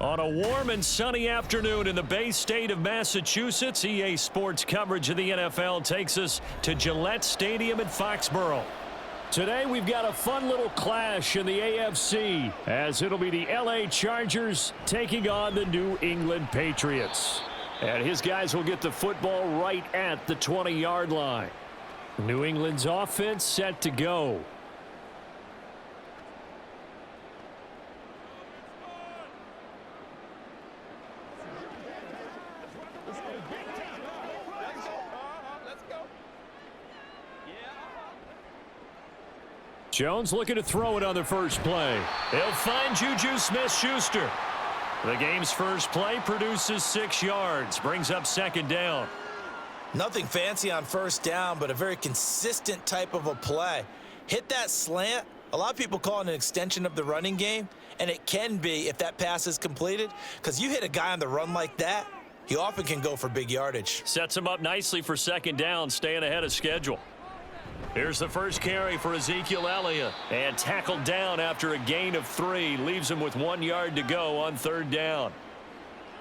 On a warm and sunny afternoon in the Bay State of Massachusetts, EA Sports coverage of the NFL takes us to Gillette Stadium in Foxborough. Today we've got a fun little clash in the AFC as it'll be the LA Chargers taking on the New England Patriots. And his guys will get the football right at the 20-yard line. New England's offense set to go. Jones looking to throw it on the first play. He'll find Juju Smith-Schuster. The game's first play produces 6 yards, brings up second down. Nothing fancy on first down, but a very consistent type of a play. Hit that slant. A lot of people call it an extension of the running game, and it can be if that pass is completed, because you hit a guy on the run like that, he often can go for big yardage. Sets him up nicely for second down, staying ahead of schedule. Here's the first carry for Ezekiel Elliott, and tackled down after a gain of 3. Leaves him with 1 yard to go on third down.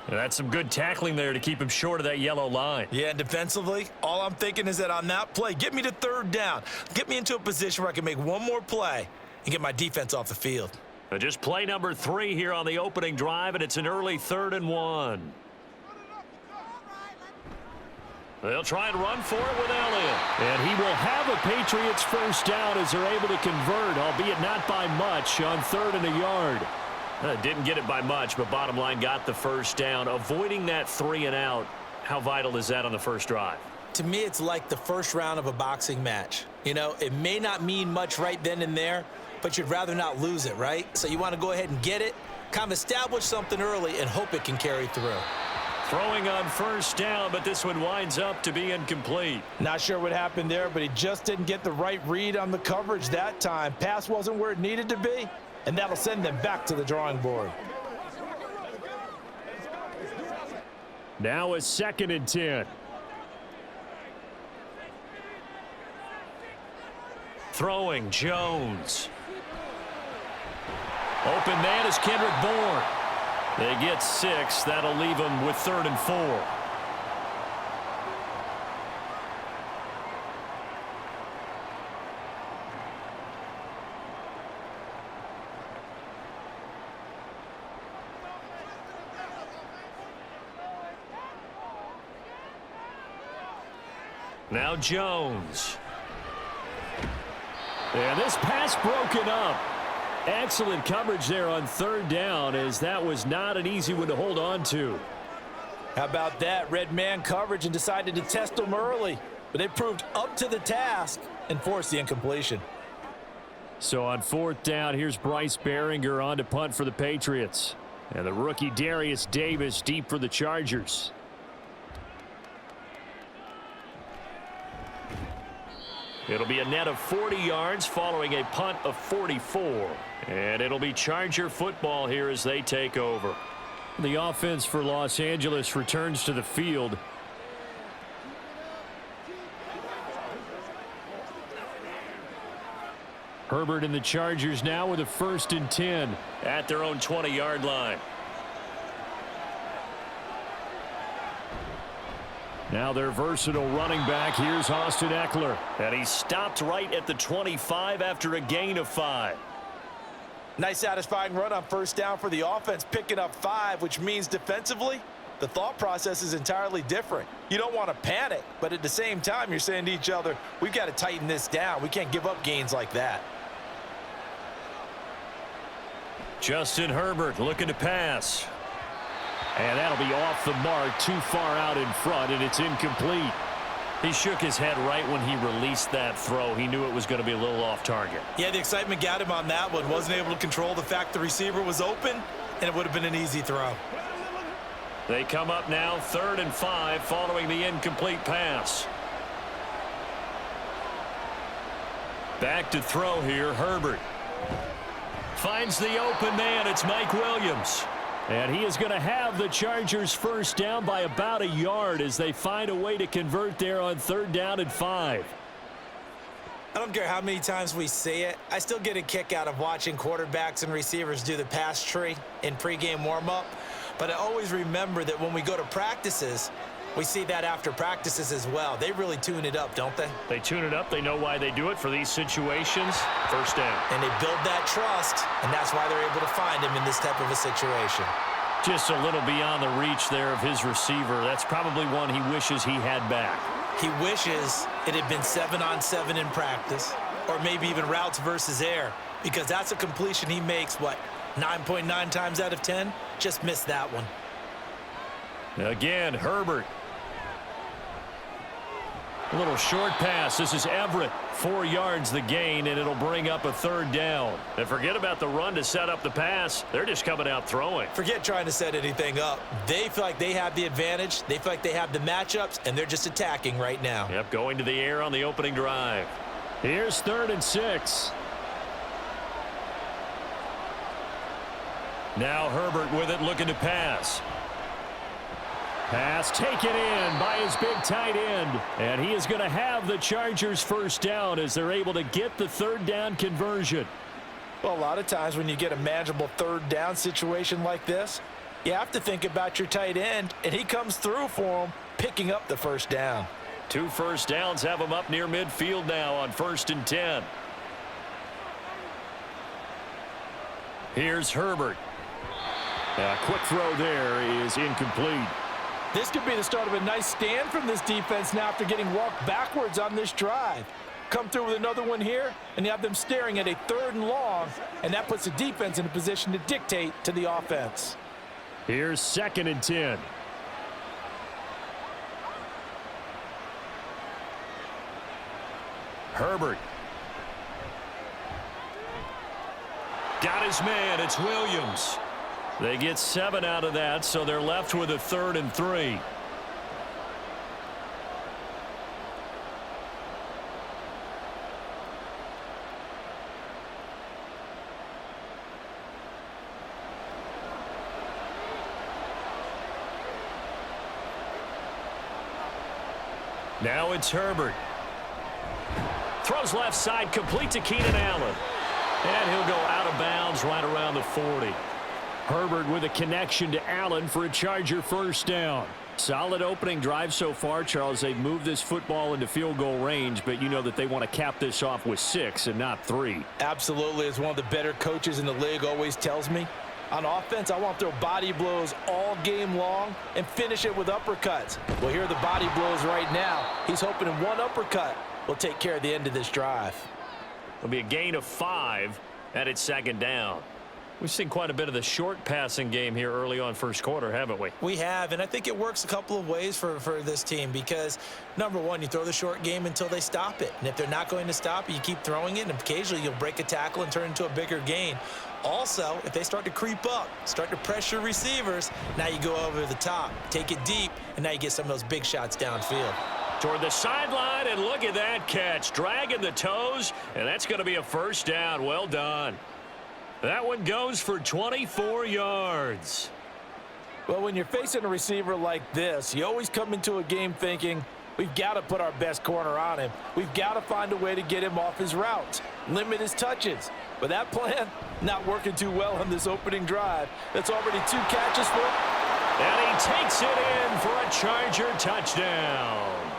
And that's some good tackling there to keep him short of that yellow line. Yeah, and defensively, all I'm thinking is that on that play, get me to third down. Get me into a position where I can make one more play and get my defense off the field. Just play number 3 here on the opening drive, and it's an early 3rd and 1. They'll try and run for it with Elliott. And he will have a Patriots first down as they're able to convert, albeit not by much, on 3rd and a yard. Didn't get it by much, but bottom line got the first down. Avoiding that 3 and out, how vital is that on the first drive? To me, it's like the first round of a boxing match. You know, it may not mean much right then and there, but you'd rather not lose it, right? So you want to go ahead and get it, kind of establish something early, and hope it can carry through. Throwing on first down, but this one winds up to be incomplete. Not sure what happened there, but he just didn't get the right read on the coverage that time. Pass wasn't where it needed to be, and that'll send them back to the drawing board. Now a 2nd and 10. Throwing, Jones. Open man is Kendrick Bourne. They get 6. That'll leave them with 3rd and 4. Now Jones. And this pass broken up. Excellent coverage there on 3rd down, as that was not an easy one to hold on to. How about that? Red man coverage and decided to test them early. But they proved up to the task and forced the incompletion. So on 4th down, here's Bryce Behringer on to punt for the Patriots. And the rookie Darius Davis deep for the Chargers. It'll be a net of 40 yards following a punt of 44. And it'll be Charger football here as they take over. The offense for Los Angeles returns to the field. Herbert and the Chargers now with a 1st and 10 at their own 20-yard line. Now their versatile running back, here's Austin Eckler. And he stopped right at the 25 after a gain of 5. Nice satisfying run on first down for the offense, picking up 5, which means defensively, the thought process is entirely different. You don't want to panic, but at the same time, you're saying to each other, we've got to tighten this down. We can't give up gains like that. Justin Herbert looking to pass. And that'll be off the mark, too far out in front, and it's incomplete. He shook his head right when he released that throw. He knew it was going to be a little off target. Yeah, the excitement got him on that one. Wasn't able to control the fact the receiver was open, and it would have been an easy throw. They come up now 3rd and 5 following the incomplete pass. Back to throw here, Herbert. Finds the open man. It's Mike Williams. And he is going to have the Chargers first down by about a yard as they find a way to convert there on 3rd down and 5. I don't care how many times we see it. I still get a kick out of watching quarterbacks and receivers do the pass tree in pregame warm-up. But I always remember that when we go to practices, we see that after practices as well. They really tune it up, don't they? They tune it up. They know why they do it for these situations. First down. And they build that trust, and that's why they're able to find him in this type of a situation. Just a little beyond the reach there of his receiver. That's probably one he wishes he had back. He wishes it had been 7-on-7 in practice, or maybe even routes versus air, because that's a completion he makes, what, 9.9 times out of 10? Just missed that one. Again, Herbert. A little short pass. This is Everett. 4 yards the gain, and it'll bring up a third down. And forget about the run to set up the pass. They're just coming out throwing. Forget trying to set anything up. They feel like they have the advantage. They feel like they have the matchups, and they're just attacking right now. Yep, going to the air on the opening drive. Here's 3rd and 6. Now Herbert with it, looking to pass. Pass taken in by his big tight end. And he is going to have the Chargers first down as they're able to get the 3rd down conversion. Well, a lot of times when you get a manageable 3rd down situation like this, you have to think about your tight end, and he comes through for him, picking up the first down. 2 first downs have him up near midfield now on 1st and 10. Here's Herbert. A quick throw there is incomplete. This could be the start of a nice stand from this defense now after getting walked backwards on this drive. Come through with another one here, and you have them staring at a 3rd and long, and that puts the defense in a position to dictate to the offense. Here's 2nd and 10. Herbert. Got his man. It's Williams. They get 7 out of that, so they're left with a 3rd and 3. Now it's Herbert. Throws left side, complete to Keenan Allen. And he'll go out of bounds right around the 40. Herbert with a connection to Allen for a Charger first down. Solid opening drive so far, Charles. They've moved this football into field goal range, but you know that they want to cap this off with 6 and not 3. Absolutely. As one of the better coaches in the league always tells me, on offense, I want to throw body blows all game long and finish it with uppercuts. Well, here are the body blows right now. He's hoping in one uppercut will take care of the end of this drive. It'll be a gain of 5, and it's 2nd down. We've seen quite a bit of the short passing game here early on first quarter, haven't we? We have, and I think it works a couple of ways for this team because, number one, you throw the short game until they stop it. And if they're not going to stop it, you keep throwing it, and occasionally you'll break a tackle and turn it into a bigger gain. Also, if they start to creep up, start to pressure receivers, now you go over the top, take it deep, and now you get some of those big shots downfield. Toward the sideline, and look at that catch. Dragging the toes, and that's going to be a first down. Well done. That one goes for 24 yards. Well, when you're facing a receiver like this, you always come into a game thinking, we've got to put our best corner on him. We've got to find a way to get him off his routes, limit his touches. But that plan, not working too well on this opening drive. That's already 2 catches for him. And he takes it in for a Charger touchdown.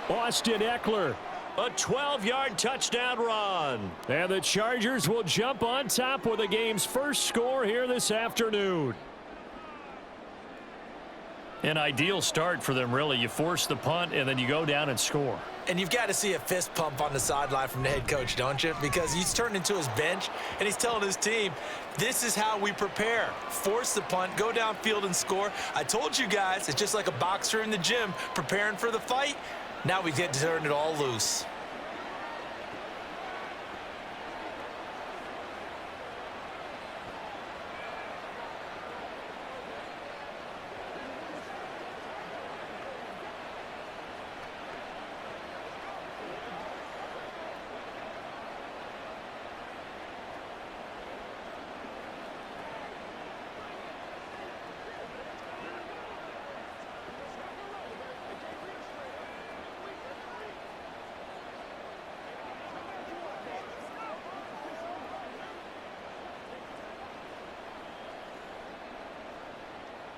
Austin Eckler. A 12-yard touchdown run. And the Chargers will jump on top with the game's first score here this afternoon. An ideal start for them, really. You force the punt, and then you go down and score. And you've got to see a fist pump on the sideline from the head coach, don't you? Because he's turned into his bench, and he's telling his team, this is how we prepare. Force the punt, go downfield and score. I told you guys, it's just like a boxer in the gym preparing for the fight. Now we get to turn it all loose.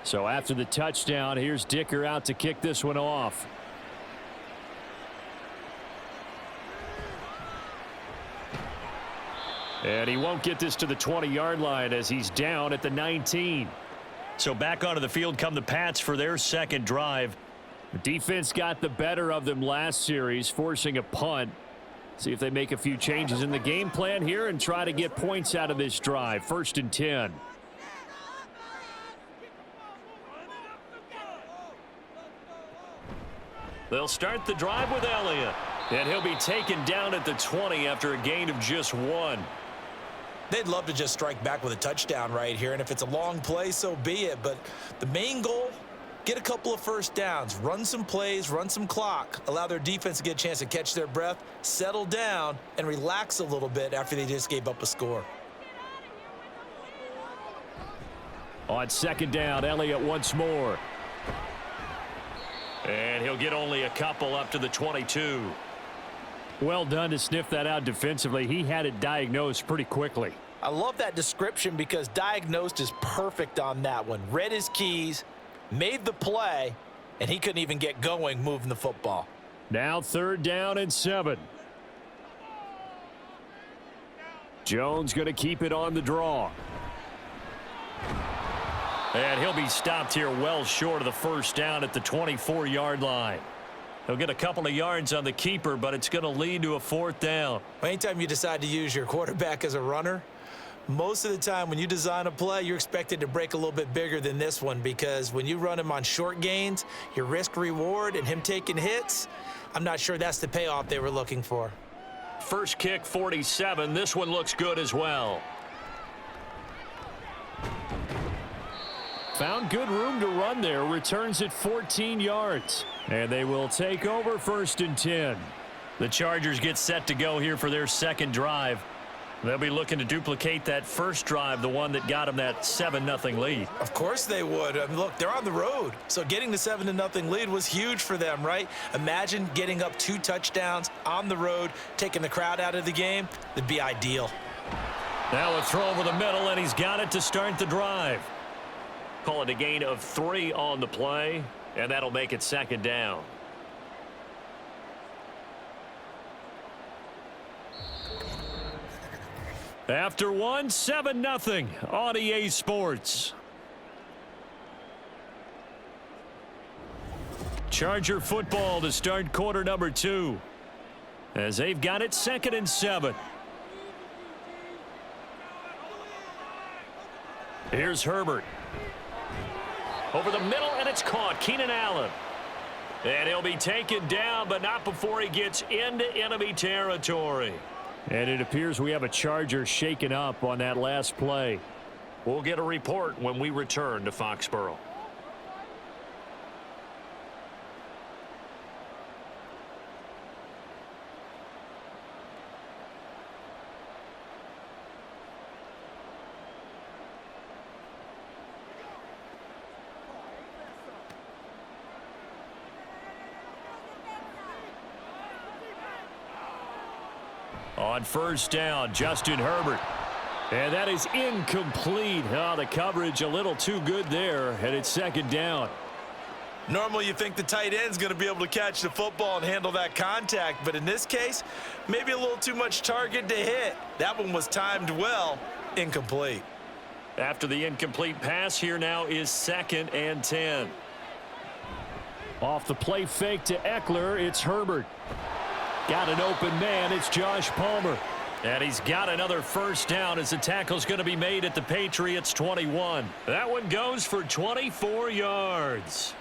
So after the touchdown, here's Dicker out to kick this one off. And he won't get this to the 20-yard line as he's down at the 19. So back onto the field come the Pats for their second drive. The defense got the better of them last series, forcing a punt. See if they make a few changes in the game plan here and try to get points out of this drive. 1st and 10. They'll start the drive with Elliott. And he'll be taken down at the 20 after a gain of just 1. They'd love to just strike back with a touchdown right here, and if it's a long play, so be it. But the main goal, get a couple of first downs, run some plays, run some clock, allow their defense to get a chance to catch their breath, settle down, and relax a little bit after they just gave up a score. On 2nd down, Elliott once more. And he'll get only a couple up to the 22. Well done to sniff that out defensively. He had it diagnosed pretty quickly. I love that description because diagnosed is perfect on that one. Read his keys, made the play, and he couldn't even get going moving the football. Now 3rd down and 7. Jones going to keep it on the draw. And he'll be stopped here well short of the 1st down at the 24-yard line. He'll get a couple of yards on the keeper, but it's going to lead to a 4th down. Anytime you decide to use your quarterback as a runner, most of the time when you design a play, you're expected to break a little bit bigger than this one because when you run him on short gains, your risk-reward and him taking hits, I'm not sure that's the payoff they were looking for. First kick, 47. This one looks good as well. Found good room to run there. Returns at 14 yards. And they will take over 1st and 10. The Chargers get set to go here for their second drive. They'll be looking to duplicate that first drive, the one that got them that 7-0 lead. Of course they would. I mean, look, they're on the road. So getting the 7-0 lead was huge for them, right? Imagine getting up 2 touchdowns on the road, taking the crowd out of the game. That'd be ideal. Now a throw over the middle, and he's got it to start the drive. Call it a gain of 3 on the play, and that'll make it 2nd down. After 1, 7-0 on EA Sports. Charger football to start quarter number 2. As they've got it 2nd and 7. Here's Herbert. Over the middle, and it's caught. Keenan Allen. And he'll be taken down, but not before he gets into enemy territory. And it appears we have a Charger shaken up on that last play. We'll get a report when we return to Foxborough. On 1st down, Justin Herbert. And that is incomplete. Oh, the coverage a little too good there, and it's 2nd down. Normally you think the tight end's going to be able to catch the football and handle that contact, but in this case, maybe a little too much target to hit. That one was timed well, incomplete. After the incomplete pass, here now is 2nd and 10. Off the play fake to Eckler, it's Herbert. Got an open man, it's Josh Palmer. And he's got another 1st down as the tackle's going to be made at the Patriots 21. That one goes for 24 yards.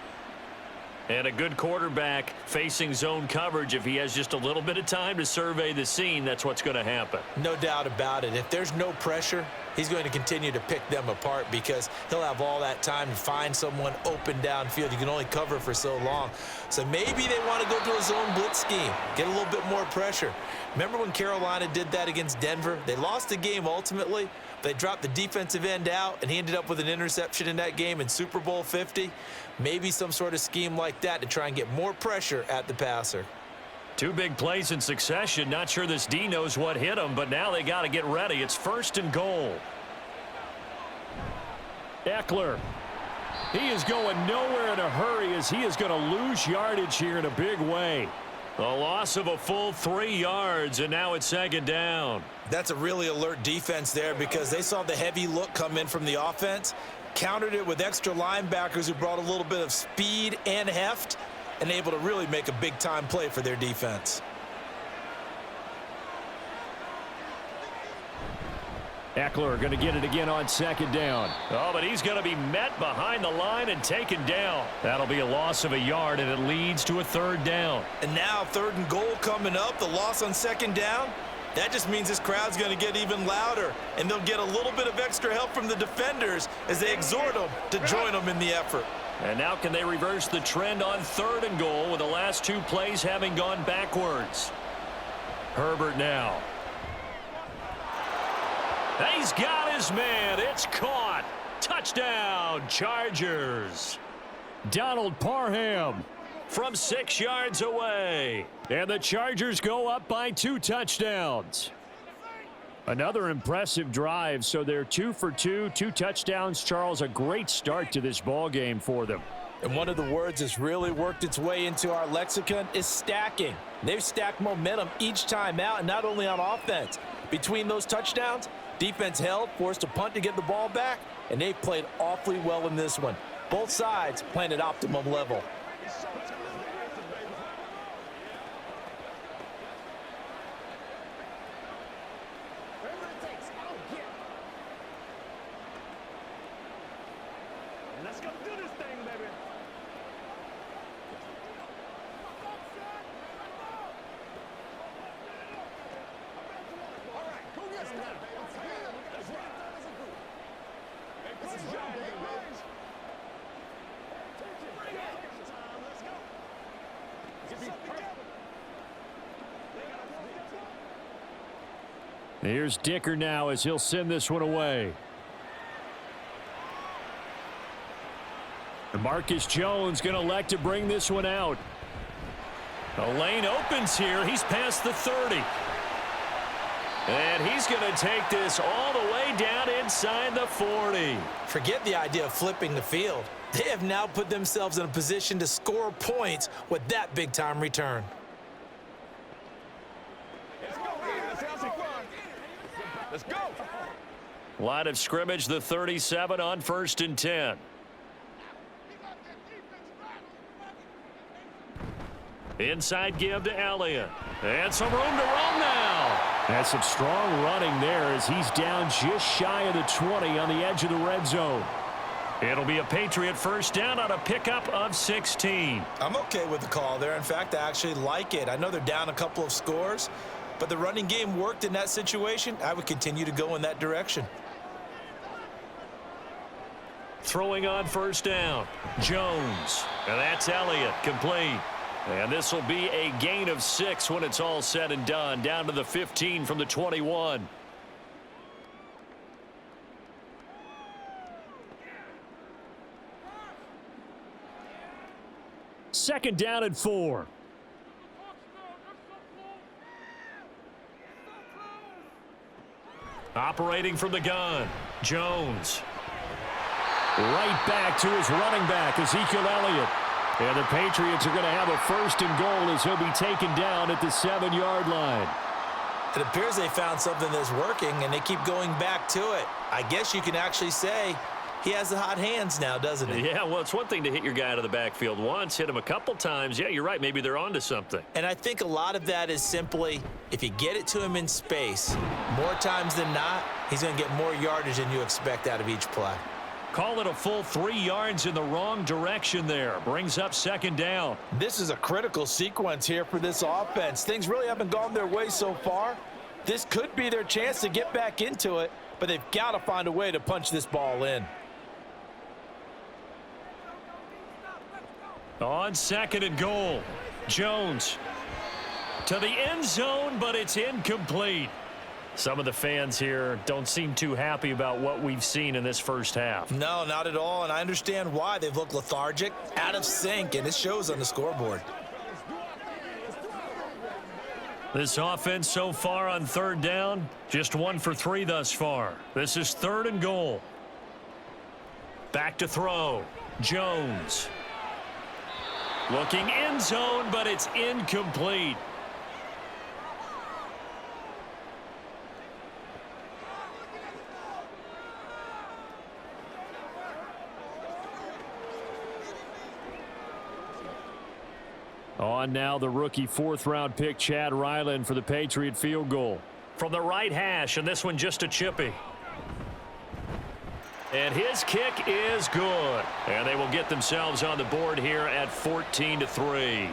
And a good quarterback facing zone coverage. If he has just a little bit of time to survey the scene, that's what's going to happen. No doubt about it. If there's no pressure, he's going to continue to pick them apart because he'll have all that time to find someone open downfield. You can only cover for so long. So maybe they want to go to a zone blitz scheme, get a little bit more pressure. Remember when Carolina did that against Denver? They lost the game ultimately. They dropped the defensive end out, and he ended up with an interception in that game in Super Bowl 50. Maybe some sort of scheme like that to try and get more pressure at the passer. 2 big plays in succession. Not sure this D knows what hit him, but now they got to get ready. It's 1st and goal. Eckler. He is going nowhere in a hurry as he is going to lose yardage here in a big way. A loss of a full 3 yards, and now it's second down. That's a really alert defense there because they saw the heavy look come in from the offense, countered it with extra linebackers who brought a little bit of speed and heft, and able to really make a big-time play for their defense. Eckler going to get it again on second down. Oh, but he's going to be met behind the line and taken down. That'll be a loss of a yard, and it leads to a third down. And now 3rd and goal coming up, the loss on second down. That just means this crowd's going to get even louder, and they'll get a little bit of extra help from the defenders as they exhort them to join them in the effort. And now can they reverse the trend on 3rd and goal with the last 2 plays having gone backwards? Herbert now. He's got his man. It's caught. Touchdown, Chargers. Donald Parham from 6 yards away. And the Chargers go up by 2 touchdowns. Another impressive drive, so they're 2 for 2, 2 touchdowns. Charles, a great start to this ball game for them. And one of the words that's really worked its way into our lexicon is stacking. They've stacked momentum each time out, and not only on offense. Between those touchdowns, defense held, forced a punt to get the ball back, and they've played awfully well in this one. Both sides playing at optimum level. Let's go do this thing, baby. All right, go get it. That's right. Let's go, baby. Let's go. Here's Dicker now as he'll send this one away. Marcus Jones going to elect to bring this one out. The lane opens here. He's past the 30. And he's going to take this all the way down inside the 40. Forget the idea of flipping the field. They have now put themselves in a position to score points with that big-time return. Let's go. Let's go. Line of scrimmage, the 37 on 1st and 10. Inside give to Elliott. And some room to run now. That's some strong running there as he's down just shy of the 20 on the edge of the red zone. It'll be a Patriot first down on a pickup of 16. I'm okay with the call there. In fact, I actually like it. I know they're down a couple of scores, but the running game worked in that situation. I would continue to go in that direction. Throwing on first down, Jones. And that's Elliott, complete. And this will be a gain of 6 when it's all said and done. Down to the 15 from the 21. Second down and 4. Operating from the gun, Jones. Right back to his running back, Ezekiel Elliott. And the Patriots are going to have a first and goal as he'll be taken down at the 7-yard line. It appears they found something that's working, and they keep going back to it. I guess you can actually say he has the hot hands now, doesn't he? Yeah, well, it's one thing to hit your guy out of the backfield once, hit him a couple times. Yeah, you're right. Maybe they're onto something. And I think a lot of that is simply if you get it to him in space, more times than not, he's going to get more yardage than you expect out of each play. Call it a full 3 yards in the wrong direction there. Brings up second down. This is a critical sequence here for this offense. Things really haven't gone their way so far. This could be their chance to get back into it, but they've got to find a way to punch this ball in. On second and goal, Jones to the end zone, but it's incomplete. Some of the fans here don't seem too happy about what we've seen in this first half. No, not at all, and I understand why. They've looked lethargic, out of sync, and it shows on the scoreboard. This offense so far on third down, just 1 for 3 thus far. This is third and goal. Back to throw. Jones. Looking end zone, but it's incomplete. On now the rookie fourth-round pick Chad Ryland for the Patriot field goal. From the right hash, and this one just a chippy. And his kick is good. And they will get themselves on the board here at 14-3.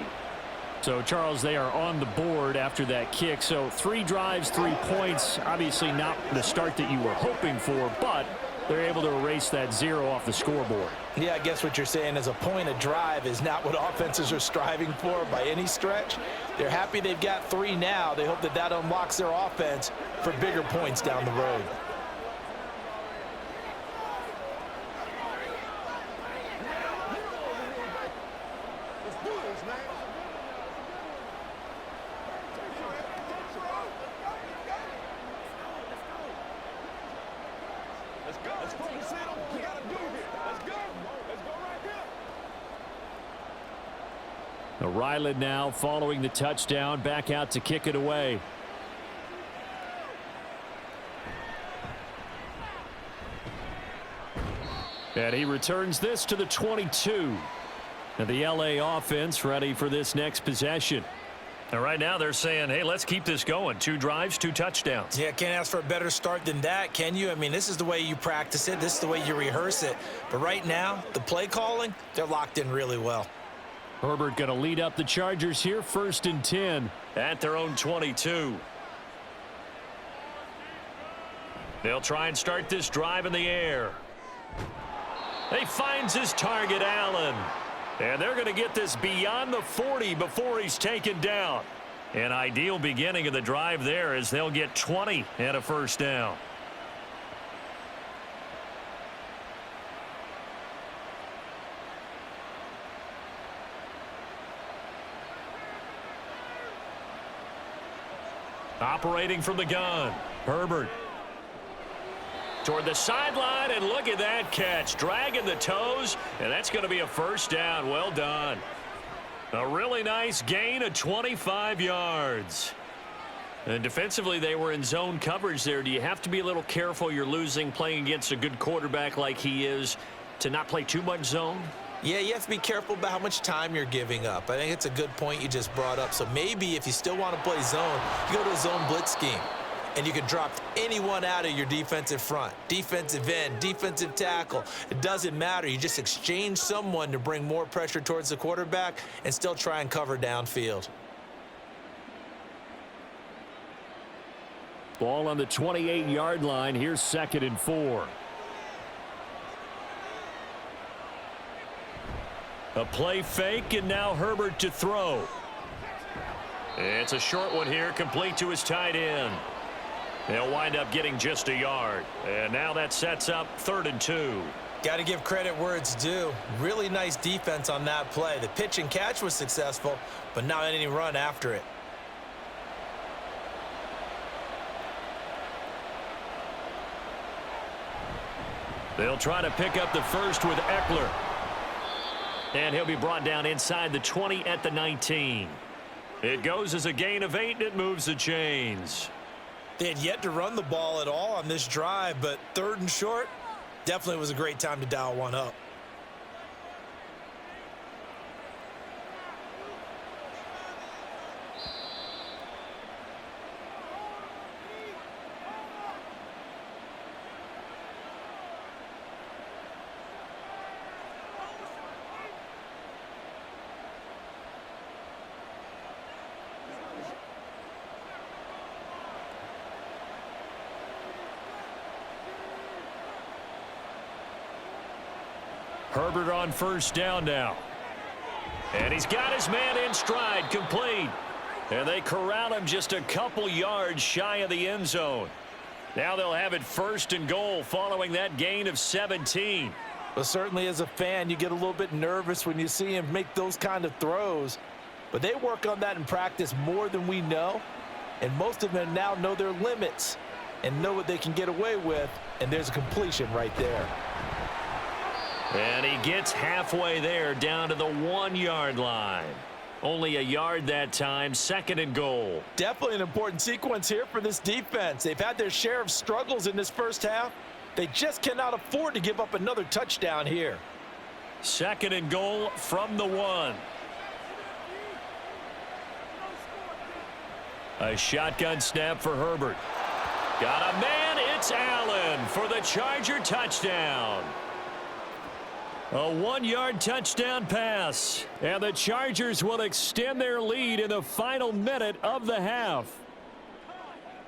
So, Charles, they are on the board after that kick. So, 3 drives, 3 points. Obviously not the start that you were hoping for, but they're able to erase that 0 off the scoreboard. Yeah, I guess what you're saying is a point a drive is not what offenses are striving for by any stretch. They're happy they've got 3 now. They hope that that unlocks their offense for bigger points down the road. Let's do this, man. Let's go. Let's focus in on what we gotta do here. Let's go. Let's go right here. Ryland now following the touchdown, back out to kick it away. And he returns this to the 22. And the LA offense ready for this next possession. And right now they're saying, hey, let's keep this going. 2 drives, 2 touchdowns. Yeah, can't ask for a better start than that, can you? I mean, this is the way you practice it. This is the way you rehearse it. But right now, the play calling, they're locked in really well. Herbert going to lead up the Chargers here, 1st and 10 at their own 22. They'll try and start this drive in the air. He finds his target, Allen. And they're going to get this beyond the 40 before he's taken down. An ideal beginning of the drive there as they'll get 20 and a first down. Operating from the gun, Herbert. Toward the sideline, and look at that catch. Dragging the toes, and that's going to be a first down. Well done. A really nice gain of 25 yards. And defensively, they were in zone coverage there. Do you have to be a little careful you're losing playing against a good quarterback like he is to not play too much zone? Yeah, you have to be careful about how much time you're giving up. I think it's a good point you just brought up. So maybe if you still want to play zone, you go to a zone blitz scheme. And you can drop anyone out of your defensive front, defensive end, defensive tackle. It doesn't matter. You just exchange someone to bring more pressure towards the quarterback and still try and cover downfield. Ball on the 28-yard line. Here's 2nd and 4. A play fake, and now Herbert to throw. It's a short one here, complete to his tight end. They'll wind up getting just a yard. And now that sets up 3rd and 2. Got to give credit where it's due. Really nice defense on that play. The pitch and catch was successful, but not any run after it. They'll try to pick up the first with Eckler. And he'll be brought down inside the 20 at the 19. It goes as a gain of 8, and it moves the chains. They had yet to run the ball at all on this drive, but 3rd and short definitely was a great time to dial one up. Herbert on first down now. And he's got his man in stride, complete. And they corral him just a couple yards shy of the end zone. Now they'll have it 1st and goal following that gain of 17. Well, certainly as a fan, you get a little bit nervous when you see him make those kind of throws. But they work on that in practice more than we know. And most of them now know their limits and know what they can get away with. And there's a completion right there. And he gets halfway there, down to the 1-yard line. Only a yard that time, 2nd and goal. Definitely an important sequence here for this defense. They've had their share of struggles in this first half. They just cannot afford to give up another touchdown here. 2nd and goal from the 1. A shotgun snap for Herbert. Got a man, it's Allen for the Charger touchdown. A 1-yard touchdown pass, and the Chargers will extend their lead in the final minute of the half.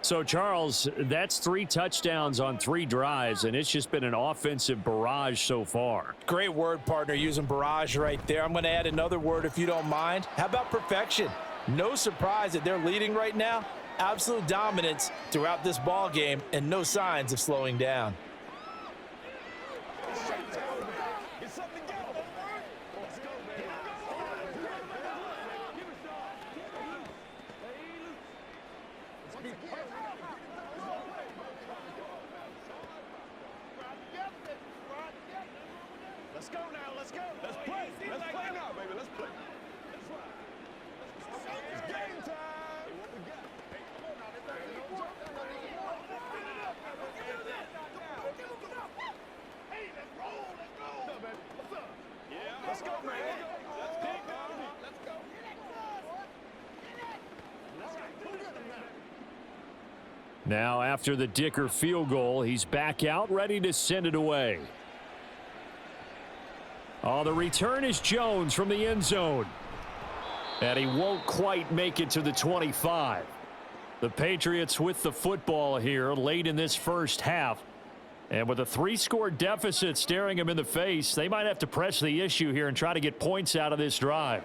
So, Charles, that's 3 touchdowns on 3 drives, and it's just been an offensive barrage so far. Great word, partner, using barrage right there. I'm going to add another word if you don't mind. How about perfection? No surprise that they're leading right now. Absolute dominance throughout this ball game, and no signs of slowing down. Let's go now, let's go. Let's play. Let's play now, baby. Let's play. It's game time. What we got? Hey, come on now. Hey, let's roll. Let's go. What's up, baby? What's up? Yeah. Let's go, man. Let's go. Let's go. Now, after the Dicker field goal, he's back out, ready to send it away. Oh, the return is Jones from the end zone. And he won't quite make it to the 25. The Patriots with the football here late in this first half. And with a 3-score deficit staring them in the face, they might have to press the issue here and try to get points out of this drive.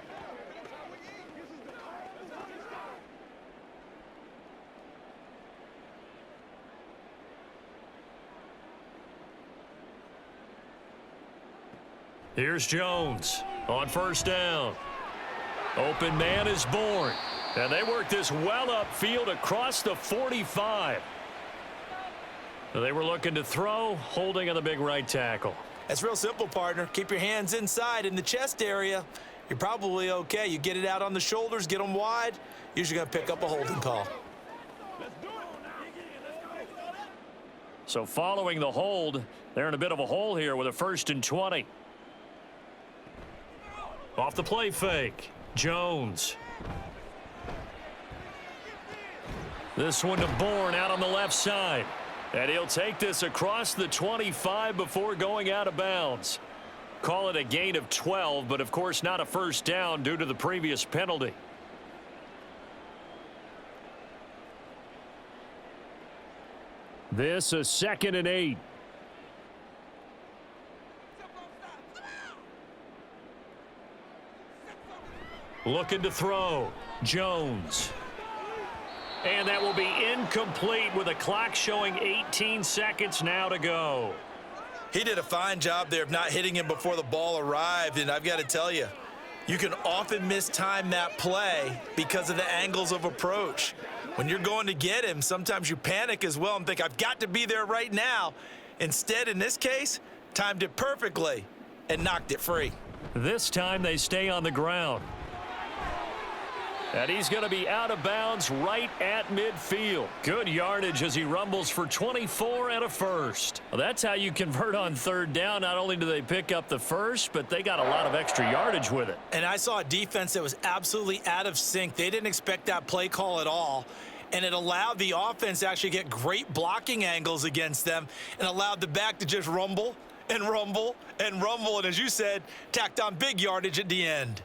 Here's Jones on first down. Open man is born. And they work this well upfield across the 45. They were looking to throw, holding on the big right tackle. That's real simple, partner. Keep your hands inside in the chest area. You're probably okay. You get it out on the shoulders, get them wide. Usually going to pick up a holding call. So following the hold, they're in a bit of a hole here with a 1st and 20. Off the play fake, Jones. This one to Bourne out on the left side. And he'll take this across the 25 before going out of bounds. Call it a gain of 12, but of course not a first down due to the previous penalty. This a 2nd and 8. Looking to throw. Jones. And that will be incomplete with a clock showing 18 seconds now to go. He did a fine job there of not hitting him before the ball arrived, and I've got to tell you, you can often mistime that play because of the angles of approach. When you're going to get him, sometimes you panic as well and think, I've got to be there right now. Instead, in this case, timed it perfectly and knocked it free. This time they stay on the ground. And he's going to be out of bounds right at midfield. Good yardage as he rumbles for 24 and a first. Well, that's how you convert on 3rd down. Not only do they pick up the first, but they got a lot of extra yardage with it. And I saw a defense that was absolutely out of sync. They didn't expect that play call at all. And it allowed the offense to actually get great blocking angles against them and allowed the back to just rumble and rumble and rumble. And as you said, tacked on big yardage at the end.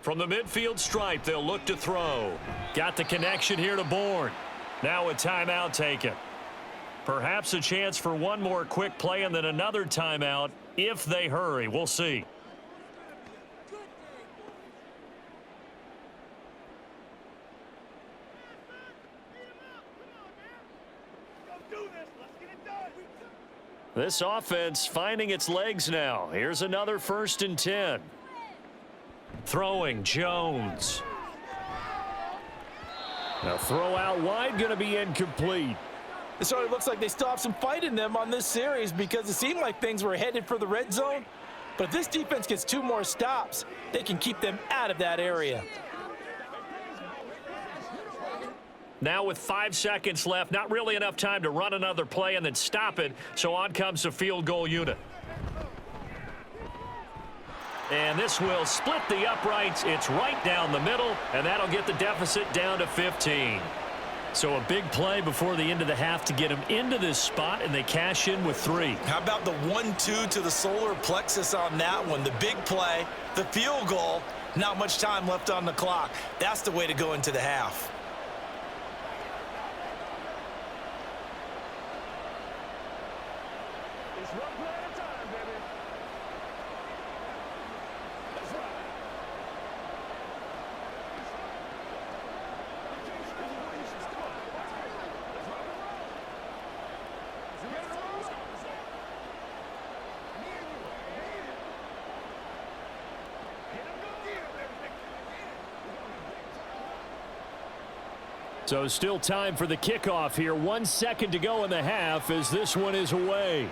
From the midfield stripe, they'll look to throw. Got the connection here to Bourne. Now a timeout taken. Perhaps a chance for one more quick play and then another timeout if they hurry. We'll see. This offense finding its legs now. Here's another 1st and 10. Throwing, Jones. Now throw out wide, going to be incomplete. It sort of looks like they still have some fight in them on this series because it seemed like things were headed for the red zone. But if this defense gets 2 more stops, they can keep them out of that area. Now with 5 seconds left, not really enough time to run another play and then stop it, so on comes the field goal unit. And this will split the uprights. It's right down the middle, and that'll get the deficit down to 15. So a big play before the end of the half to get them into this spot, and they cash in with 3. How about the 1-2 to the solar plexus on that one? The big play, the field goal, not much time left on the clock. That's the way to go into the half. It's one play at a time, baby. That's right. So still time for the kickoff here. 1 second to go in the half as this one is away.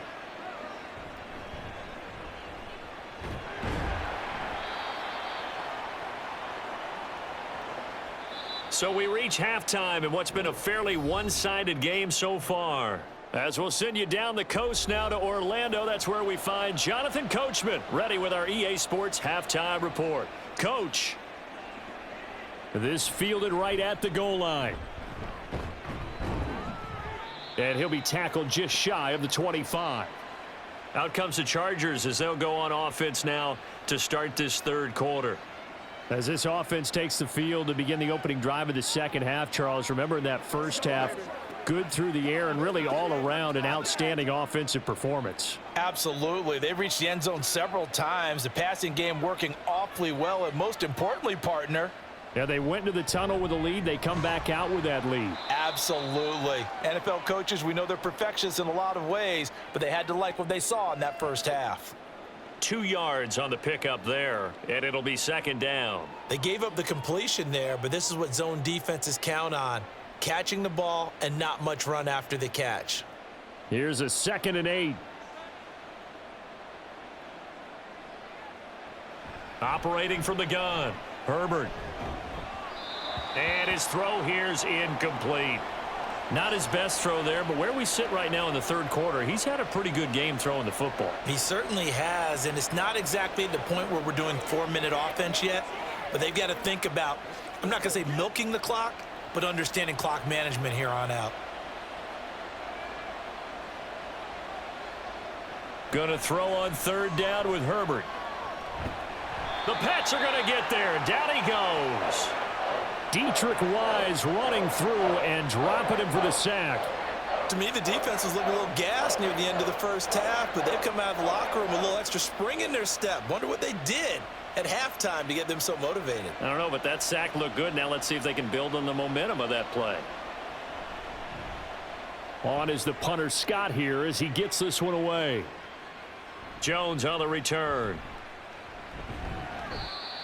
So we reach halftime in what's been a fairly one-sided game so far. As we'll send you down the coast now to Orlando, that's where we find Jonathan Coachman ready with our EA Sports halftime report. Coach. This fielded right at the goal line. And he'll be tackled just shy of the 25. Out comes the Chargers as they'll go on offense now to start this third quarter. As this offense takes the field to begin the opening drive of the second half, Charles, remember in that first half, good through the air and really all around an outstanding offensive performance. Absolutely. They've reached the end zone several times. The passing game working awfully well, and most importantly, partner, yeah, they went into the tunnel with a lead. They come back out with that lead. absolutely. NFL coaches, we know they're perfectionists in a lot of ways, but they had to like what they saw in that first half. 2 yards on the pickup there, and it'll be second down. They gave up the completion there, but this is what zone defenses count on. Catching the ball and not much run after the catch. Here's a 2nd and 8. Operating from the gun, Herbert. And his throw here's incomplete. Not his best throw there, but where we sit right now in the third quarter, he's had a pretty good game throwing the football. He certainly has, and it's not exactly the point where we're doing 4-minute offense yet, but they've got to think about, I'm not going to say milking the clock, but understanding clock management here on out. Gonna throw on third down with Herbert. The Pats are gonna get there. Down he goes. Dietrich Wise running through and dropping him for the sack. To me, the defense was looking a little gassed near the end of the first half, but they've come out of the locker room with a little extra spring in their step. Wonder what they did at halftime to get them so motivated. I don't know, but that sack looked good. Now let's see if they can build on the momentum of that play. On is the punter Scott here as he gets this one away. Jones on the return.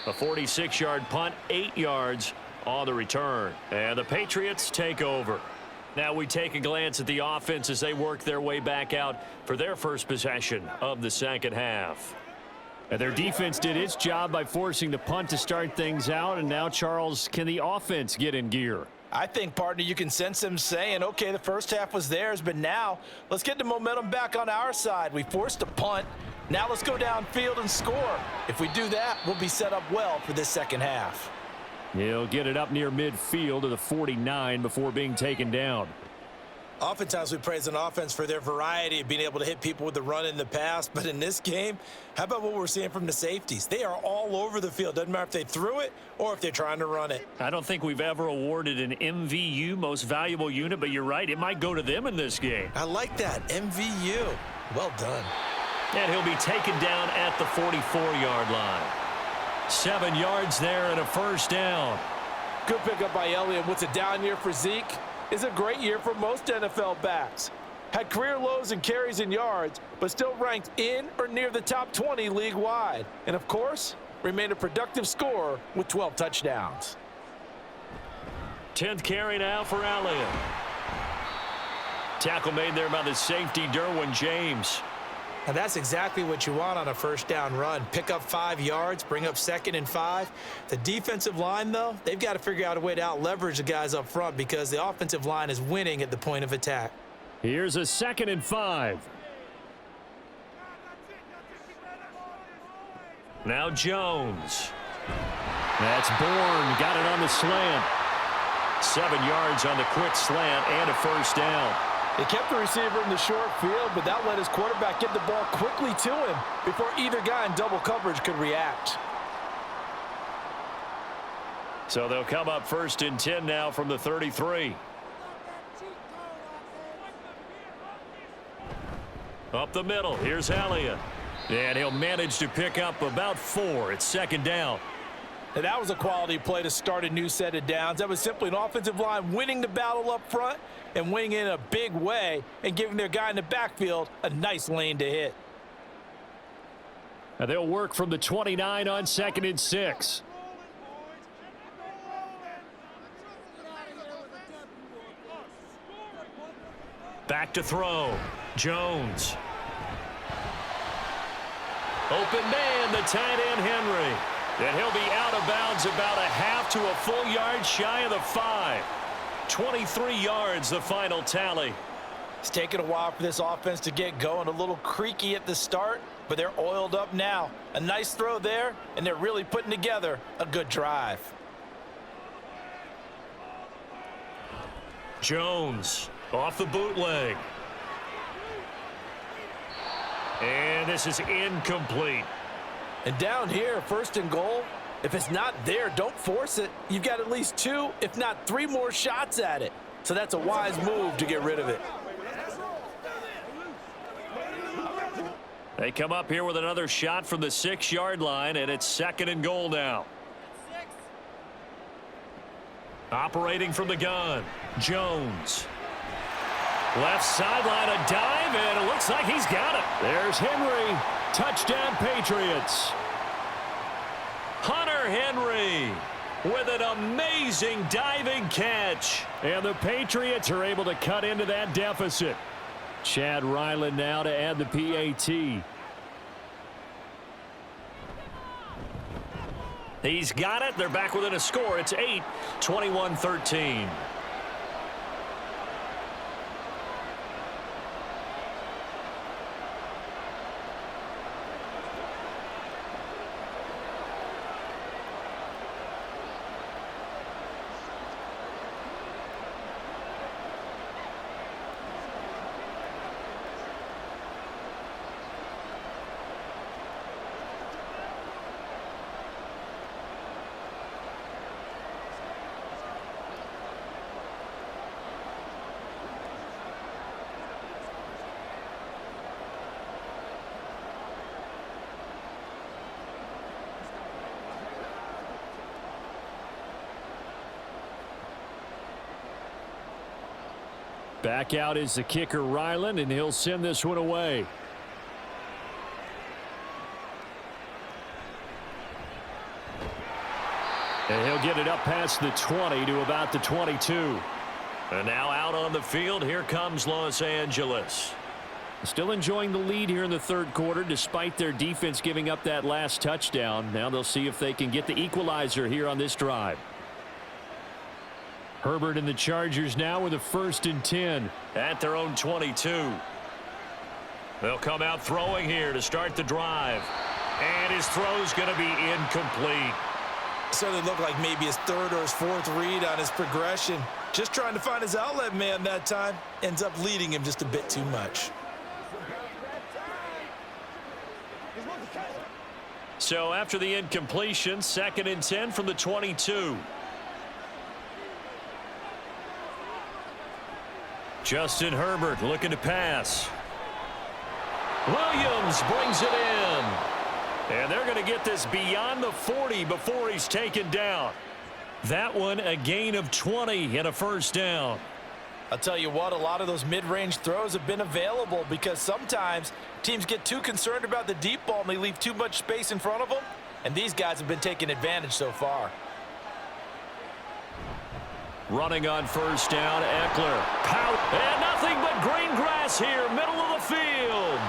A 46-yard punt, 8 yards on the return. And the Patriots take over. Now we take a glance at the offense as they work their way back out for their first possession of the second half. And their defense did its job by forcing the punt to start things out. And now, Charles, can the offense get in gear? I think, partner, you can sense them saying, okay, the first half was theirs, but now let's get the momentum back on our side. We forced a punt. Now let's go downfield and score. If we do that, we'll be set up well for this second half. He'll get it up near midfield to the 49 before being taken down. Oftentimes we praise an offense for their variety of being able to hit people with the run in the pass, but in this game, how about what we're seeing from the safeties? They are all over the field. Doesn't matter if they threw it or if they're trying to run it. I don't think we've ever awarded an MVU, most valuable unit, but you're right, it might go to them in this game. I like that, MVU. Well done. And he'll be taken down at the 44-yard line. 7 yards there and a first down. Good pickup by Elliott. What's a down year for Zeke? Is a great year for most NFL backs. Had career lows in carries and yards, but still ranked in or near the top 20 league-wide. And, of course, remained a productive scorer with 12 touchdowns. 10th carry now for Elliott. Tackle made there by the safety, Derwin James. And that's exactly what you want on a first down run. Pick up 5 yards, bring up 2nd and 5. The defensive line, though, they've got to figure out a way to out-leverage the guys up front because the offensive line is winning at the point of attack. Here's a 2nd and 5. Now Jones. That's Bourne. Got it on the slant. 7 yards on the quick slant and a first down. They kept the receiver in the short field, but that let his quarterback get the ball quickly to him before either guy in double coverage could react. So they'll come up 1st and 10 now from the 33. Up the middle. Here's Elliott. And he'll manage to pick up about 4. It's 2nd down. And that was a quality play to start a new set of downs. That was simply an offensive line winning the battle up front and winning in a big way and giving their guy in the backfield a nice lane to hit. And they'll work from the 29 on 2nd and 6. Back to throw. Jones. Open man, the tight end Henry. And he'll be out of bounds about a half to a full yard shy of the 5. 23 yards, the final tally. It's taken a while for this offense to get going. A little creaky at the start, but they're oiled up now. A nice throw there, and they're really putting together a good drive. Jones off the bootleg. And this is incomplete. And down here, 1st and goal, if it's not there, don't force it. You've got at least 2, if not 3 more shots at it. So that's a wise move to get rid of it. They come up here with another shot from the 6-yard line, and it's 2nd and goal now. Operating from the gun, Jones. Left sideline, a dive, and it looks like he's got it. There's Henry. Touchdown, Patriots. Hunter Henry with an amazing diving catch. And the Patriots are able to cut into that deficit. Chad Ryland now to add the PAT. He's got it. They're back within a score. It's 8, 21-13. Back out is the kicker, Ryland, and he'll send this one away. And he'll get it up past the 20 to about the 22. And now out on the field, here comes Los Angeles. Still enjoying the lead here in the 3rd quarter, despite their defense giving up that last touchdown. Now they'll see if they can get the equalizer here on this drive. Herbert and the Chargers now with a 1st and 10 at their own 22. They'll come out throwing here to start the drive. And his throw's going to be incomplete. Certainly looked like maybe his 3rd or his 4th read on his progression. Just trying to find his outlet man that time. Ends up leading him just a bit too much. So after the incompletion, 2nd and 10 from the 22. Justin Herbert looking to pass. Williams brings it in. And they're going to get this beyond the 40 before he's taken down. That one a gain of 20 and a first down. I'll tell you what, a lot of those mid-range throws have been available because sometimes teams get too concerned about the deep ball and they leave too much space in front of them. And these guys have been taking advantage so far. Running on first down, Eckler. And nothing but green grass here, middle of the field.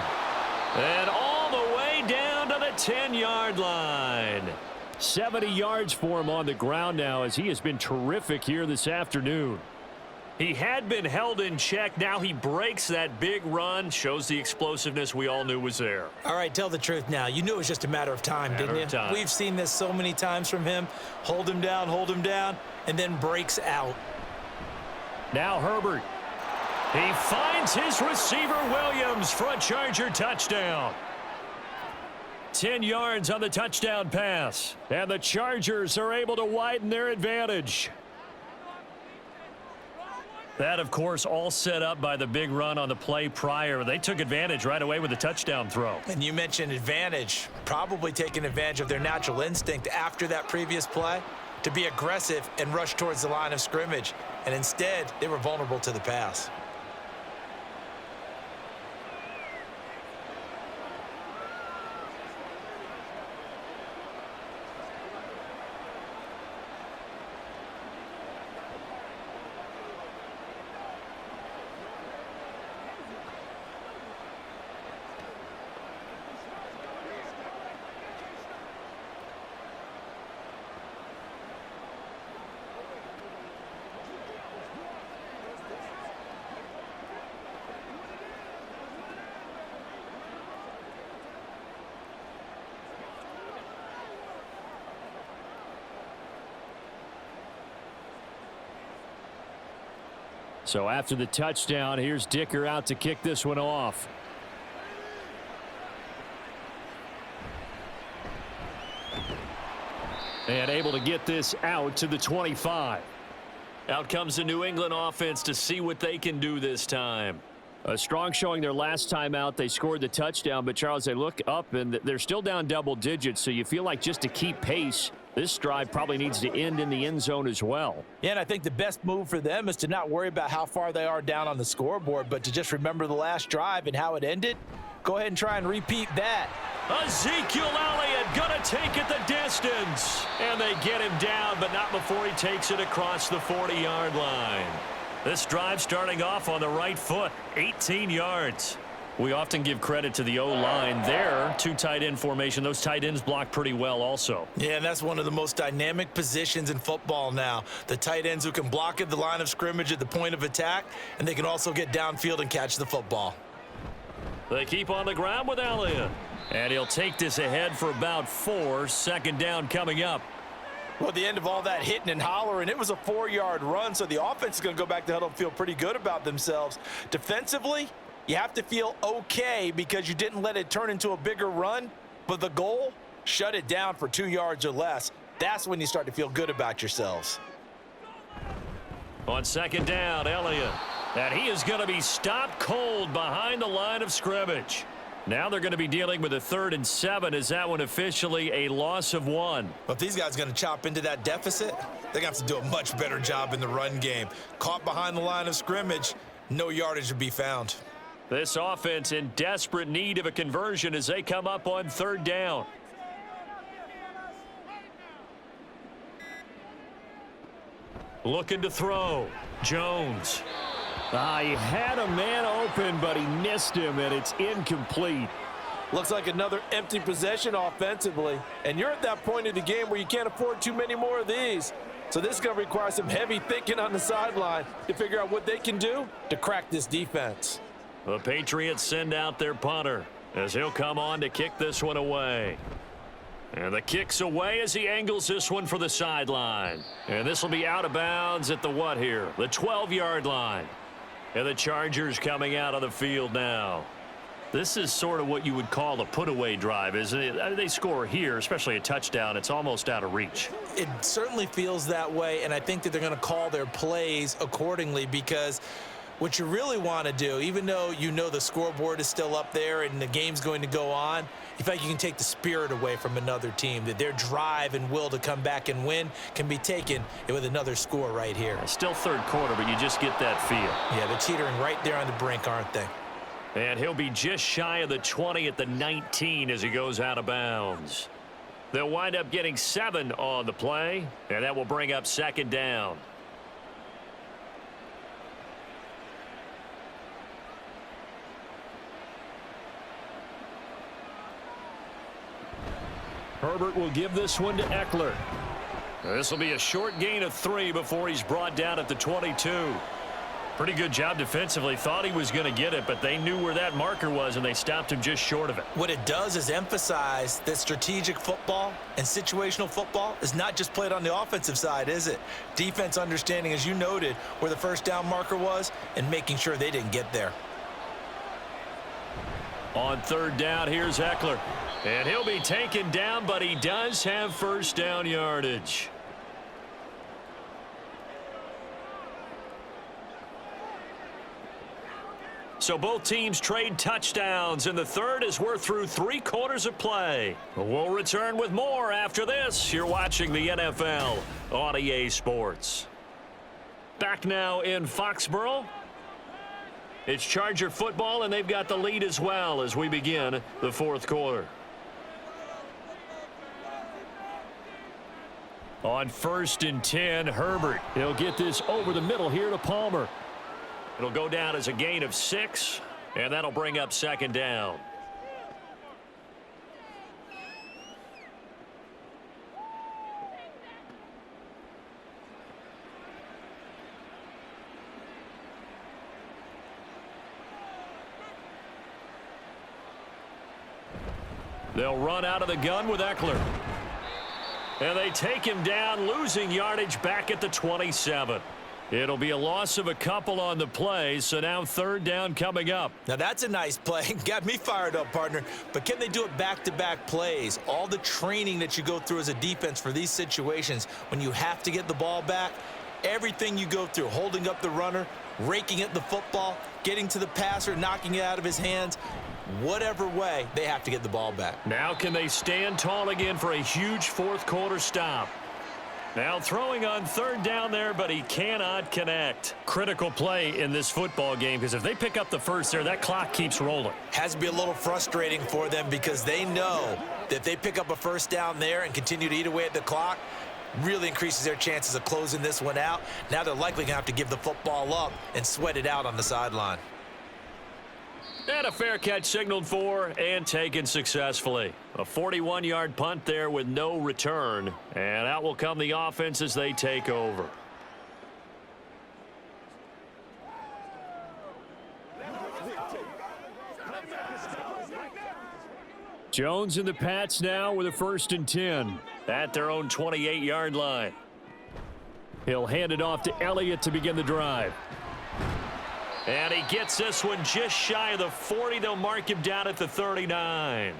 And all the way down to the 10-yard line. 70 yards for him on the ground now as he has been terrific here this afternoon. He had been held in check. Now he breaks that big run. Shows the explosiveness we all knew was there. All right, tell the truth now. You knew it was just a matter of time, didn't you? We've seen this so many times from him. Hold him down, and then breaks out. Now Herbert. He finds his receiver Williams for a Charger touchdown. 10 yards on the touchdown pass. And the Chargers are able to widen their advantage. That, of course, all set up by the big run on the play prior. They took advantage right away with the touchdown throw. And you mentioned advantage. Probably taking advantage of their natural instinct after that previous play to be aggressive and rush towards the line of scrimmage. And instead, they were vulnerable to the pass. So after the touchdown, here's Dicker out to kick this one off. And able to get this out to the 25. Out comes the New England offense to see what they can do this time. A strong showing their last time out. They scored the touchdown, but Charles, they look up and they're still down double digits, so you feel like just to keep pace, this drive probably needs to end in the end zone as well. Yeah, and I think the best move for them is to not worry about how far they are down on the scoreboard, but to just remember the last drive and how it ended. Go ahead and try and repeat that. Ezekiel Elliott gonna take it the distance. And they get him down, but not before he takes it across the 40-yard line. This drive starting off on the right foot, 18 yards. We often give credit to the O-line there. Two tight end formation. Those tight ends block pretty well also. Yeah, and that's one of the most dynamic positions in football now. The tight ends who can block at the line of scrimmage at the point of attack, and they can also get downfield and catch the football. They keep on the ground with Elliott. And he'll take this ahead for about 4. Second down coming up. Well, at the end of all that hitting and hollering, it was a 4-yard run, so the offense is going to go back to huddle and feel pretty good about themselves. Defensively, you have to feel okay because you didn't let it turn into a bigger run, but the goal, shut it down for 2 yards or less. That's when you start to feel good about yourselves. On second down, Elliott. And he is going to be stopped cold behind the line of scrimmage. Now they're going to be dealing with a 3rd and 7. Is that one officially a loss of 1? But if these guys are going to chop into that deficit, they're going to have to do a much better job in the run game. Caught behind the line of scrimmage, no yardage to be found. This offense in desperate need of a conversion as they come up on 3rd down. Looking to throw. Jones. He had a man open, but he missed him, and it's incomplete. Looks like another empty possession offensively. And you're at that point of the game where you can't afford too many more of these. So this is going to require some heavy thinking on the sideline to figure out what they can do to crack this defense. The Patriots send out their punter as he'll come on to kick this one away. And the kick's away as he angles this one for the sideline. And this will be out of bounds at the what here? The 12-yard line. And the Chargers coming out of the field now. This is sort of what you would call a put-away drive, isn't it? They score here, especially a touchdown. It's almost out of reach. It certainly feels that way, and I think that they're going to call their plays accordingly because what you really want to do, even though you know the scoreboard is still up there and the game's going to go on, you feel like you can take the spirit away from another team, that their drive and will to come back and win can be taken with another score right here. Still 3rd quarter, but you just get that feel. Yeah, they're teetering right there on the brink, aren't they? And he'll be just shy of the 20 at the 19 as he goes out of bounds. They'll wind up getting 7 on the play, and that will bring up 2nd down. Herbert will give this one to Eckler. This will be a short gain of 3 before he's brought down at the 22. Pretty good job defensively. Thought he was going to get it, but they knew where that marker was, and they stopped him just short of it. What it does is emphasize that strategic football and situational football is not just played on the offensive side, is it? Defense understanding, as you noted, where the first down marker was and making sure they didn't get there. On 3rd down, here's Eckler. And he'll be taken down, but he does have first down yardage. So both teams trade touchdowns, and the third as we're through 3 quarters of play. We'll return with more after this. You're watching the NFL on EA Sports. Back now in Foxborough. It's Charger football, and they've got the lead as well as we begin the 4th quarter. On 1st and 10, Herbert. He'll get this over the middle here to Palmer. It'll go down as a gain of 6, and that'll bring up 2nd down. They'll run out of the gun with Eckler. And they take him down, losing yardage back at the 27. It'll be a loss of a couple on the play, so now 3rd down coming up. Now that's a nice play. Got me fired up, partner. But can they do it back-to-back plays? All the training that you go through as a defense for these situations, when you have to get the ball back, everything you go through, holding up the runner, raking at the football, getting to the passer, knocking it out of his hands, whatever way, they have to get the ball back. Now can they stand tall again for a huge 4th quarter stop? Now throwing on 3rd down there, but he cannot connect. Critical play in this football game, because if they pick up the first there, that clock keeps rolling. Has to be a little frustrating for them because they know that if they pick up a first down there and continue to eat away at the clock, really increases their chances of closing this one out. Now they're likely going to have to give the football up and sweat it out on the sideline. And a fair catch signaled for and taken successfully. A 41-yard punt there with no return. And out will come the offense as they take over. Jones and the Pats now with a 1st and 10 at their own 28-yard line. He'll hand it off to Elliott to begin the drive. And he gets this one just shy of the 40. They'll mark him down at the 39.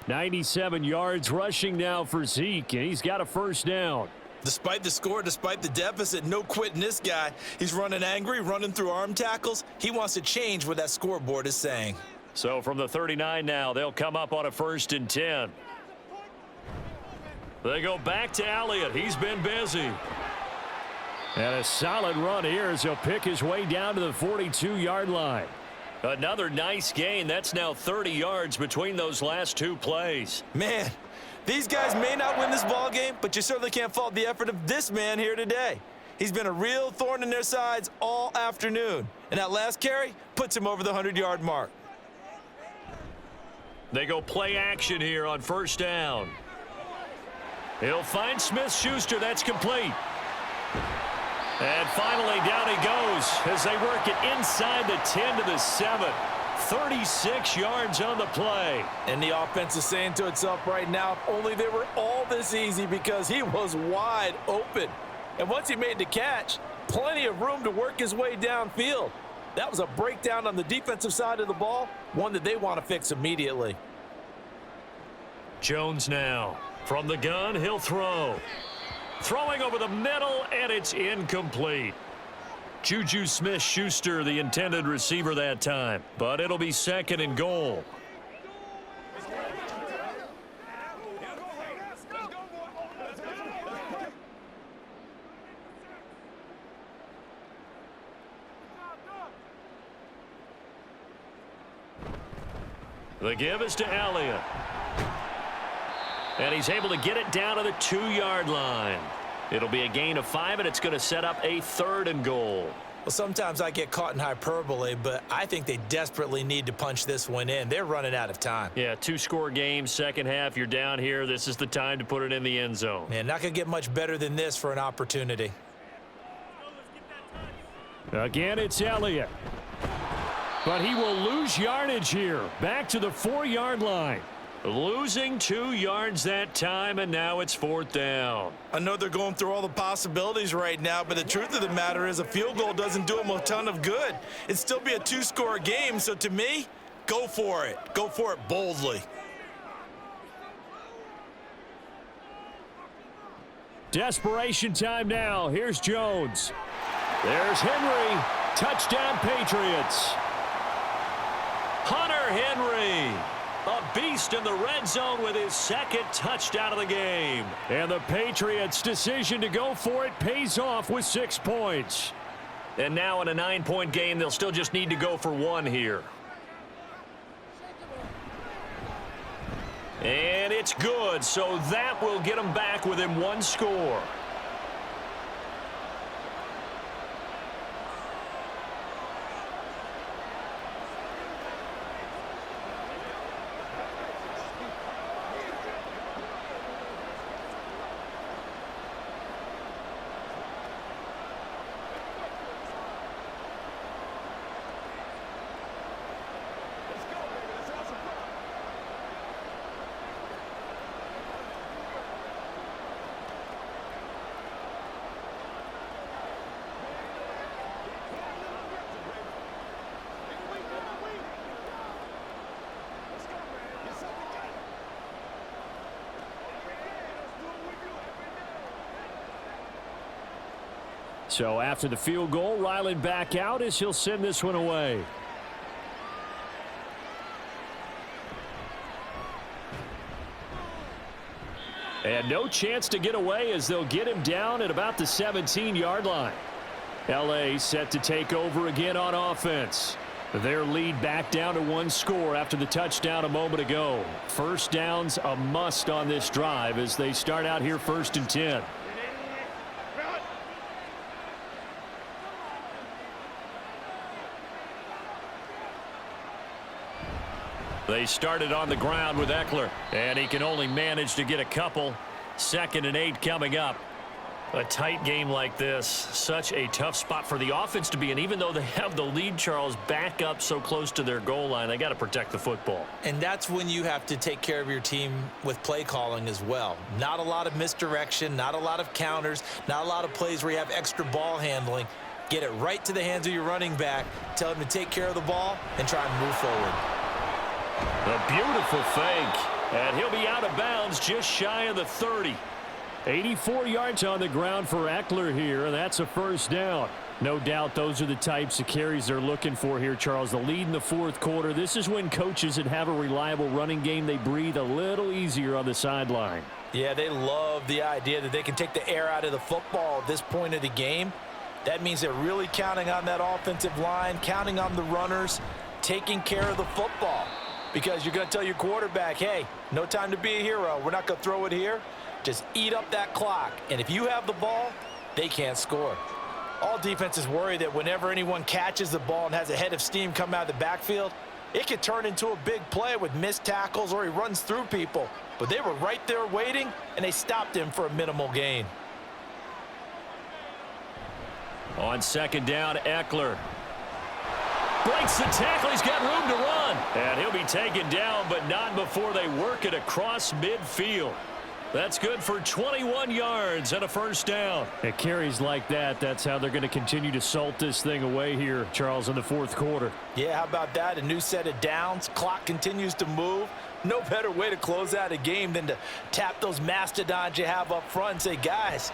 97 yards rushing now for Zeke, and he's got a first down. Despite the score, despite the deficit, no quitting this guy. He's running angry, running through arm tackles. He wants to change what that scoreboard is saying. So from the 39 now, they'll come up on a 1st and 10. They go back to Elliott. He's been busy. And a solid run here as he'll pick his way down to the 42-yard line. Another nice gain. That's now 30 yards between those last 2 plays. Man, these guys may not win this ball game, but you certainly can't fault the effort of this man here today. He's been a real thorn in their sides all afternoon. And that last carry puts him over the 100-yard mark. They go play action here on 1st down. He'll find Smith-Schuster. That's complete. And finally, down he goes as they work it inside the 10 to the 7. 36 yards on the play. And the offense is saying to itself right now, if only they were all this easy, because he was wide open. And once he made the catch, plenty of room to work his way downfield. That was a breakdown on the defensive side of the ball, one that they want to fix immediately. Jones now. From the gun, he'll throw. Throwing over the middle, and it's incomplete. Juju Smith-Schuster, the intended receiver that time. But it'll be 2nd and goal. The give is to Elliott. And he's able to get it down to the 2-yard line. It'll be a gain of 5, and it's going to set up a 3rd and goal. Well, sometimes I get caught in hyperbole, but I think they desperately need to punch this one in. They're running out of time. Yeah, two-score game, second half, you're down here. This is the time to put it in the end zone. Man, not going to get much better than this for an opportunity. Again, it's Elliott. But he will lose yardage here. Back to the 4-yard line. Losing 2 yards that time, and now it's 4th down. I know they're going through all the possibilities right now, but the truth of the matter is a field goal doesn't do them a ton of good. It'd still be a 2-score game, so to me, go for it. Go for it boldly. Desperation time now. Here's Jones. There's Henry. Touchdown, Patriots. Hunter Henry. A beast in the red zone with his second touchdown of the game. And the Patriots' decision to go for it pays off with 6 points. And now in a 9-point game, they'll still just need to go for 1 here. And it's good, so that will get them back within 1 score. So after the field goal, Ryland back out as he'll send this one away. And no chance to get away as they'll get him down at about the 17-yard line. LA set to take over again on offense. Their lead back down to 1 score after the touchdown a moment ago. First down's a must on this drive as they start out here 1st and 10. They started on the ground with Eckler, and he can only manage to get a couple. 2nd and 8 coming up. A tight game like this, such a tough spot for the offense to be in. Even though they have the lead, Charles, back up so close to their goal line, they got to protect the football. And that's when you have to take care of your team with play calling as well. Not a lot of misdirection, not a lot of counters, not a lot of plays where you have extra ball handling. Get it right to the hands of your running back, tell him to take care of the ball, and try and move forward. A beautiful fake, and he'll be out of bounds just shy of the 30. 84 yards on the ground for Eckler here, and that's a 1st down. No doubt those are the types of carries they're looking for here, Charles. The lead in the 4th quarter. This is when coaches that have a reliable running game, they breathe a little easier on the sideline. Yeah, they love the idea that they can take the air out of the football at this point of the game. That means they're really counting on that offensive line, counting on the runners, taking care of the football. Because you're going to tell your quarterback, hey, no time to be a hero. We're not going to throw it here. Just eat up that clock. And if you have the ball, they can't score. All defenses worry that whenever anyone catches the ball and has a head of steam come out of the backfield, it could turn into a big play with missed tackles or he runs through people. But they were right there waiting, and they stopped him for a minimal gain. On 2nd down, Eckler breaks the tackle. He's got room to run. And he'll be taken down, but not before they work it across midfield. That's good for 21 yards and a 1st down. It carries like that. That's how they're going to continue to salt this thing away here, Charles, in the 4th quarter. Yeah, how about that? A new set of downs. Clock continues to move. No better way to close out a game than to tap those mastodons you have up front and say, guys,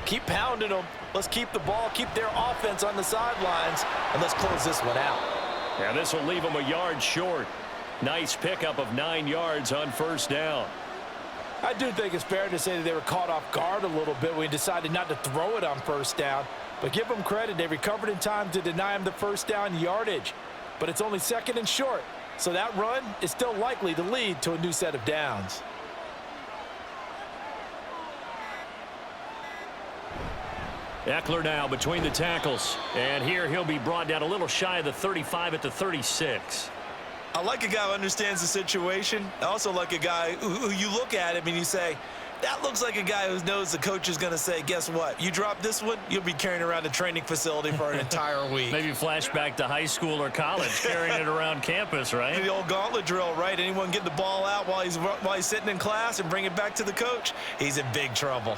keep pounding them. Let's keep the ball, keep their offense on the sidelines, and let's close this one out. Yeah, this will leave them a yard short. Nice pickup of 9 yards on 1st down. I do think it's fair to say that they were caught off guard a little bit when we decided not to throw it on 1st down. But give them credit. They recovered in time to deny him the 1st down yardage. But it's only 2nd and short. So that run is still likely to lead to a new set of downs. Eckler now between the tackles. And here he'll be brought down a little shy of the 35 at the 36. I like a guy who understands the situation. I also like a guy who you look at him and you say, that looks like a guy who knows the coach is going to say, guess what? You drop this one, you'll be carrying around a training facility for an entire week. Maybe flashback to high school or college, carrying it around campus, right? The old gauntlet drill, right? Anyone get the ball out while he's sitting in class and bring it back to the coach, he's in big trouble.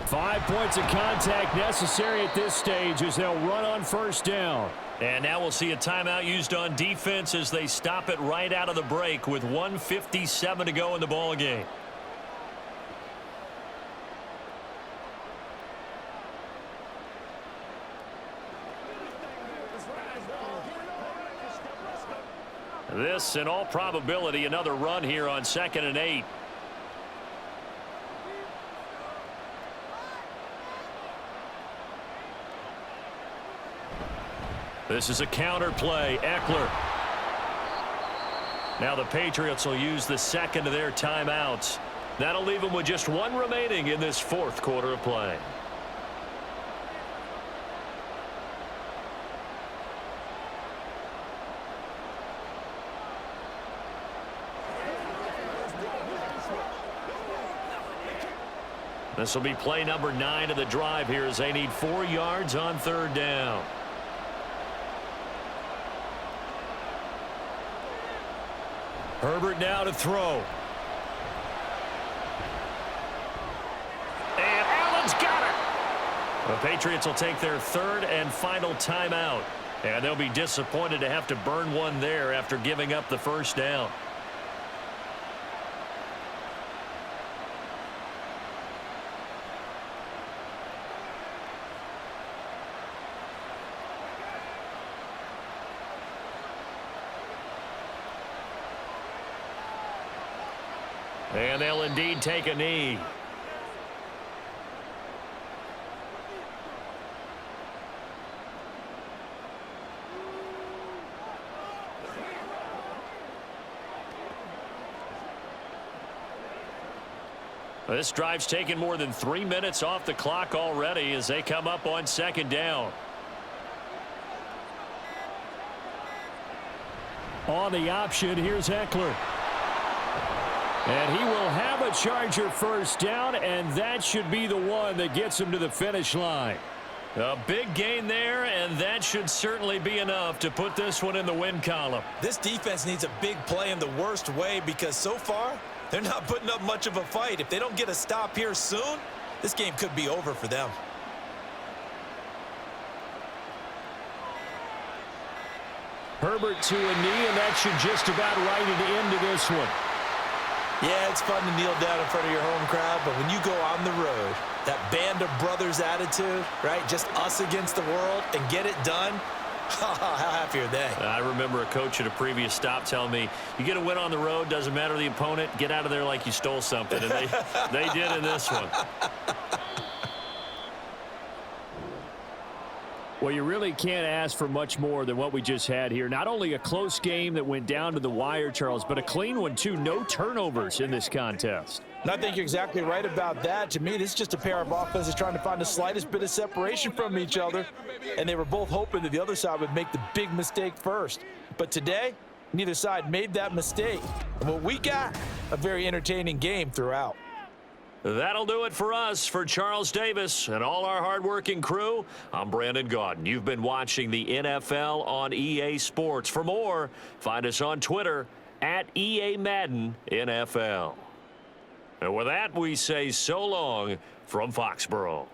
Five points of contact necessary at this stage as they'll run on first down. And now we'll see a timeout used on defense as they stop it right out of the break with 1:57 to go in the ball game. This, in all probability, another run here on 2nd and 8. This is a counter play. Eckler. Now the Patriots will use the second of their timeouts. That'll leave them with just one remaining in this fourth quarter of play. This will be play number 9 of the drive here as they need 4 yards on 3rd down. Herbert now to throw. And Allen's got it. The Patriots will take their 3rd and final timeout. And they'll be disappointed to have to burn one there after giving up the first down. And they'll indeed take a knee. This drive's taken more than 3 minutes off the clock already as they come up on 2nd down. On the option, here's Eckler. And he will have a Charger first down, and that should be the one that gets him to the finish line. A big gain there, and that should certainly be enough to put this one in the win column. This defense needs a big play in the worst way because so far, they're not putting up much of a fight. If they don't get a stop here soon, this game could be over for them. Herbert to a knee, and that should just about write it into this one. Yeah, it's fun to kneel down in front of your home crowd, but when you go on the road, that band of brothers attitude, right, just us against the world and get it done, how happy are they? I remember a coach at a previous stop telling me, you get a win on the road, doesn't matter the opponent, get out of there like you stole something, and they did in this one. Well, you really can't ask for much more than what we just had here. Not only a close game that went down to the wire, Charles, but a clean one, too. No turnovers in this contest. And I think you're exactly right about that. To me, this is just a pair of offenses trying to find the slightest bit of separation from each other. And they were both hoping that the other side would make the big mistake first. But today, neither side made that mistake. And what we got, a very entertaining game throughout. That'll do it for us. For Charles Davis and all our hardworking crew, I'm Brandon Gaudin. You've been watching the NFL on EA Sports. For more, find us on Twitter at EA Madden NFL. And with that, we say so long from Foxborough.